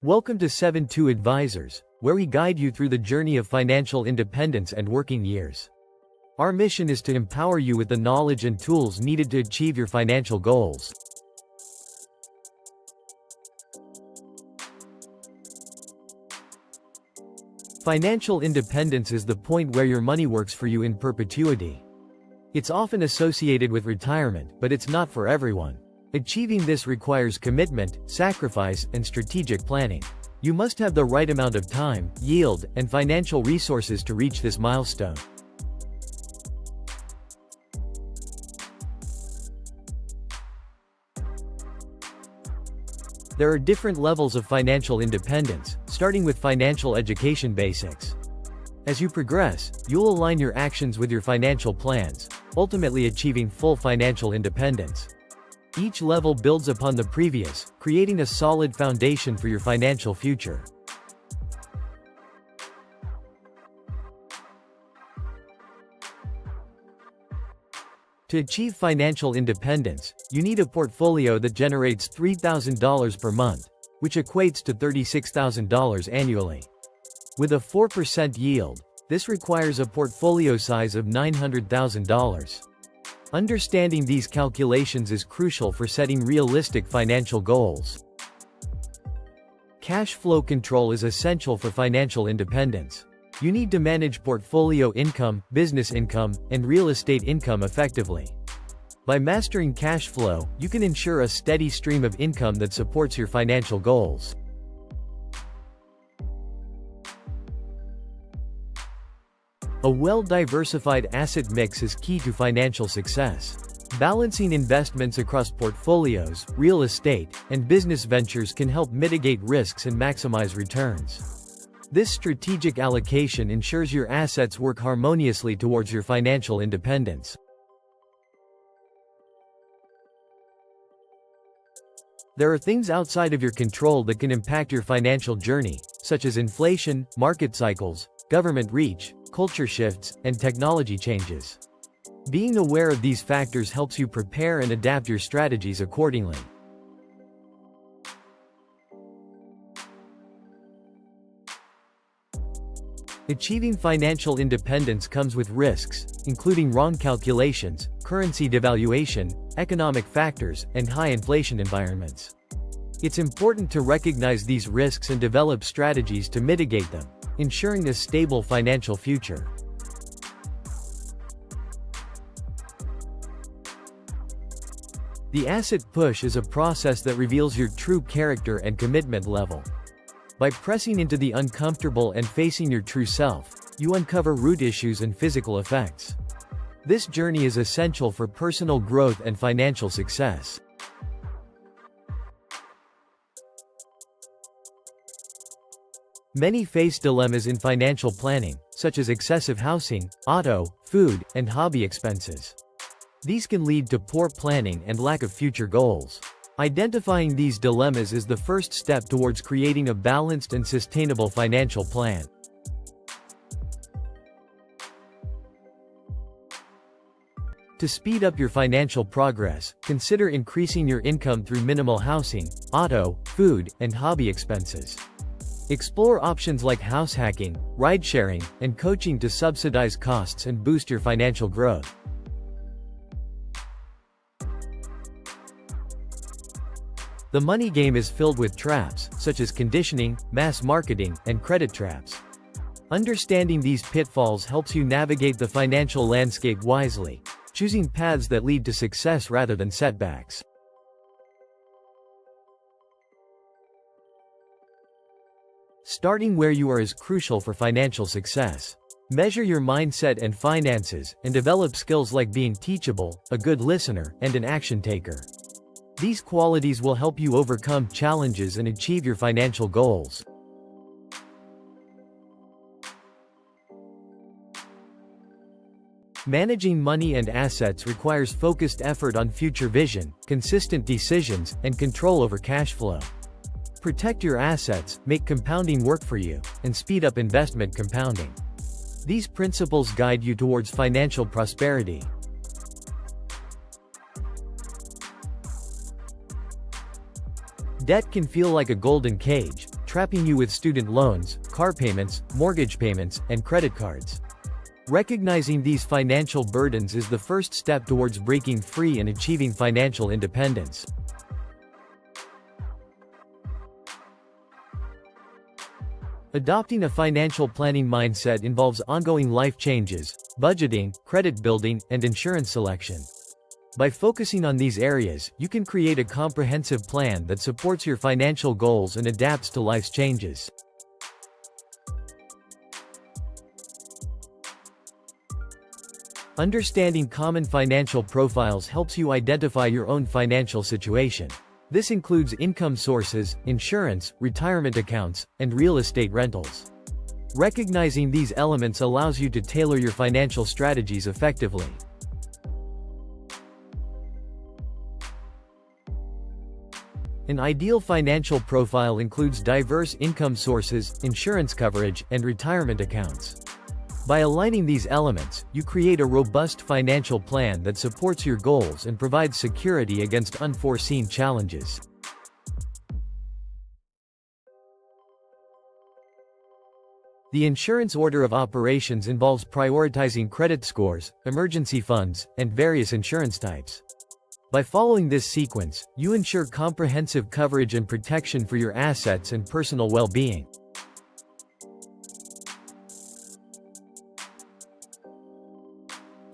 Welcome to 7-2 Advisors, where we guide you through the journey of financial independence and working years. Our mission is to empower you with the knowledge and tools needed to achieve your financial goals. Financial independence is the point where your money works for you in perpetuity. It's often associated with retirement, but it's not for everyone. Achieving this requires commitment, sacrifice, and strategic planning. You must have the right amount of time, yield, and financial resources to reach this milestone. There are different levels of financial independence, starting with financial education basics. As you progress, you'll align your actions with your financial plans, ultimately achieving full financial independence. Each level builds upon the previous, creating a solid foundation for your financial future. To achieve financial independence, you need a portfolio that generates $3,000 per month, which equates to $36,000 annually. With a 4% yield, this requires a portfolio size of $900,000. Understanding these calculations is crucial for setting realistic financial goals. Cash flow control is essential for financial independence. You need to manage portfolio income, business income, and real estate income effectively. By mastering cash flow, you can ensure a steady stream of income that supports your financial goals. A well-diversified asset mix is key to financial success. Balancing investments across portfolios, real estate, and business ventures can help mitigate risks and maximize returns. This strategic allocation ensures your assets work harmoniously towards your financial independence. There are things outside of your control that can impact your financial journey, such as inflation, market cycles, government reach, culture shifts, and technology changes. Being aware of these factors helps you prepare and adapt your strategies accordingly. Achieving financial independence comes with risks, including wrong calculations, currency devaluation, economic factors, and high inflation environments. It's important to recognize these risks and develop strategies to mitigate them, ensuring a stable financial future. The asset push is a process that reveals your true character and commitment level. By pressing into the uncomfortable and facing your true self, you uncover root issues and physical effects. This journey is essential for personal growth and financial success. Many face dilemmas in financial planning, such as excessive housing, auto, food, and hobby expenses. These can lead to poor planning and lack of future goals. Identifying these dilemmas is the first step towards creating a balanced and sustainable financial plan. To speed up your financial progress, consider increasing your income through minimal housing, auto, food, and hobby expenses. Explore options like house hacking, ride-sharing, and coaching to subsidize costs and boost your financial growth. The money game is filled with traps, such as conditioning, mass marketing, and credit traps. Understanding these pitfalls helps you navigate the financial landscape wisely, choosing paths that lead to success rather than setbacks. Starting where you are is crucial for financial success. Measure your mindset and finances, and develop skills like being teachable, a good listener, and an action taker. These qualities will help you overcome challenges and achieve your financial goals. Managing money and assets requires focused effort on future vision, consistent decisions, and control over cash flow. Protect your assets, make compounding work for you, and speed up investment compounding. These principles guide you towards financial prosperity. Debt can feel like a golden cage, trapping you with student loans, car payments, mortgage payments, and credit cards. Recognizing these financial burdens is the first step towards breaking free and achieving financial independence. Adopting a financial planning mindset involves ongoing life changes, budgeting, credit building, and insurance selection. By focusing on these areas, you can create a comprehensive plan that supports your financial goals and adapts to life's changes. Understanding common financial profiles helps you identify your own financial situation. This includes income sources, insurance, retirement accounts, and real estate rentals. Recognizing these elements allows you to tailor your financial strategies effectively. An ideal financial profile includes diverse income sources, insurance coverage, and retirement accounts. By aligning these elements, you create a robust financial plan that supports your goals and provides security against unforeseen challenges. The insurance order of operations involves prioritizing credit scores, emergency funds, and various insurance types. By following this sequence, you ensure comprehensive coverage and protection for your assets and personal well-being.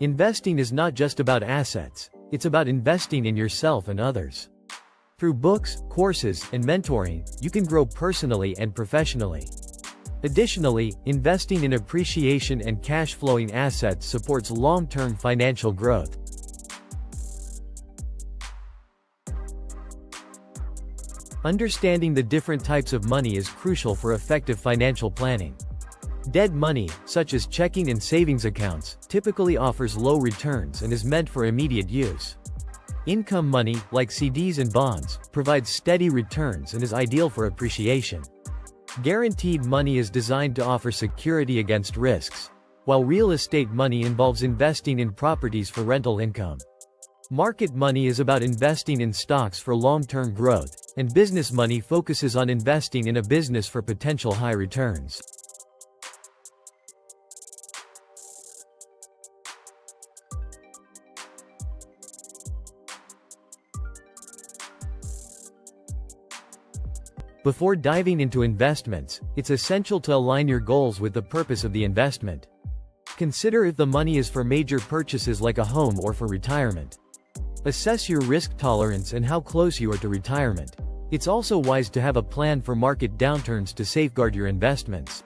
Investing is not just about assets, it's about investing in yourself and others. Through books, courses, and mentoring, you can grow personally and professionally. Additionally, investing in appreciation and cash-flowing assets supports long-term financial growth. Understanding the different types of money is crucial for effective financial planning. Dead money, such as checking and savings accounts, typically offers low returns and is meant for immediate use. Income money, like CDs and bonds, provides steady returns and is ideal for appreciation. Guaranteed money is designed to offer security against risks, while real estate money involves investing in properties for rental income. Market money is about investing in stocks for long-term growth, and business money focuses on investing in a business for potential high returns. Before diving into investments, it's essential to align your goals with the purpose of the investment. Consider if the money is for major purchases like a home or for retirement. Assess your risk tolerance and how close you are to retirement. It's also wise to have a plan for market downturns to safeguard your investments.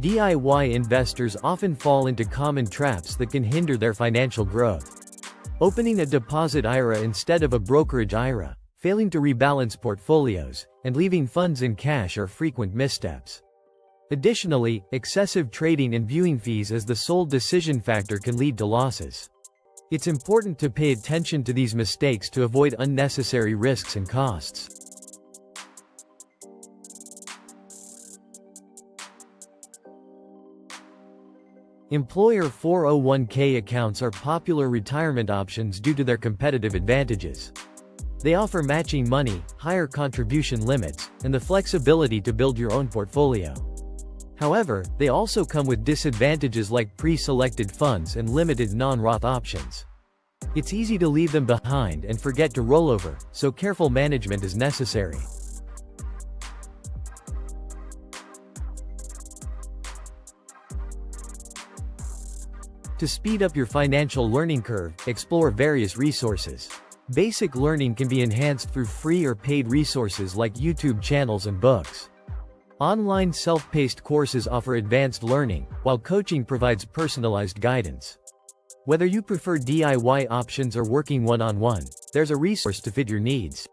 DIY investors often fall into common traps that can hinder their financial growth. Opening a deposit IRA instead of a brokerage IRA, failing to rebalance portfolios, and leaving funds in cash are frequent missteps. Additionally, excessive trading and viewing fees as the sole decision factor can lead to losses. It's important to pay attention to these mistakes to avoid unnecessary risks and costs. Employer 401k accounts are popular retirement options due to their competitive advantages. They offer matching money, higher contribution limits, and the flexibility to build your own portfolio. However, they also come with disadvantages like pre-selected funds and limited non-Roth options. It's easy to leave them behind and forget to roll over, so careful management is necessary. To speed up your financial learning curve, explore various resources. Basic learning can be enhanced through free or paid resources like YouTube channels and books. Online self-paced courses offer advanced learning, while coaching provides personalized guidance. Whether you prefer DIY options or working one-on-one, there's a resource to fit your needs.